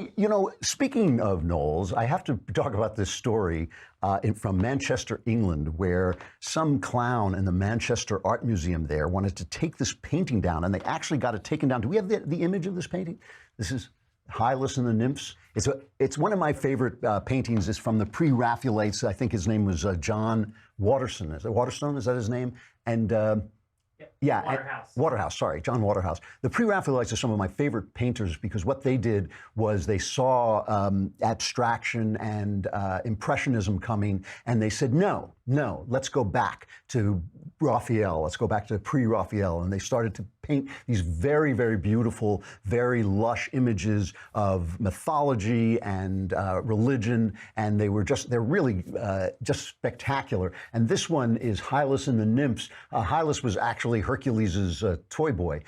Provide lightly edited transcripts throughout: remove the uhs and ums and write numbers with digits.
Hey, speaking of Knowles, I have to talk about this story from Manchester, England, where some clown in the Manchester Art Museum there wanted to take this painting down, and they actually got it taken down. Do we have the image of this painting? This is Hylas and the Nymphs. It's one of my favorite paintings. It's from the pre-Raphaelites. I think his name was John Waterson. Is it Waterstone? Is that his name? And yeah, Waterhouse. Sorry, John Waterhouse. The Pre-Raphaelites are some of my favorite painters because what they did was they saw abstraction and impressionism coming, and they said, no, let's go back to Raphael. Let's go back to pre-Raphael, and they started to paint these very, very beautiful, very lush images of mythology and religion, and they're really just spectacular. And this one is Hylas and the Nymphs. Hylas was actually Hercules' toy boy.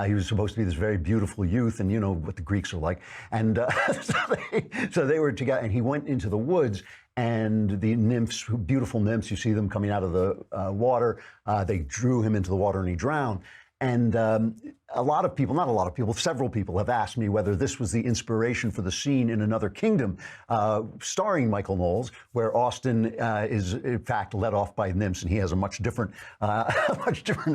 He was supposed to be this very beautiful youth, and you know what the Greeks are like. And so they were together, and he went into the woods, and the nymphs, beautiful nymphs, you see them coming out of the water, they drew him into the water and he drowned. And several people have asked me whether this was the inspiration for the scene in Another Kingdom, starring Michael Knowles, where Austin is in fact led off by nymphs, and he has a much different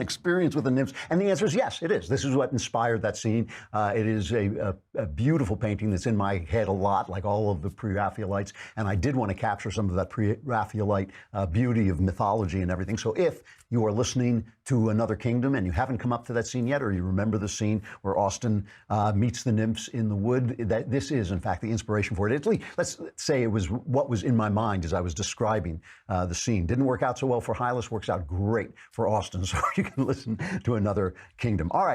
experience with the nymphs. And the answer is yes, it is. This is what inspired that scene. It is a beautiful painting that's in my head a lot, like all of the Pre-Raphaelites. And I did want to capture some of that Pre-Raphaelite beauty of mythology and everything. So if you are listening to Another Kingdom and you haven't come up to that scene yet, or you remember the scene where Austin meets the nymphs in the wood, that this is in fact the inspiration for it. At least let's say it was what was in my mind as I was describing the scene. Didn't work out so well for Hylas, works out great for Austin. So you can listen to Another Kingdom. All right.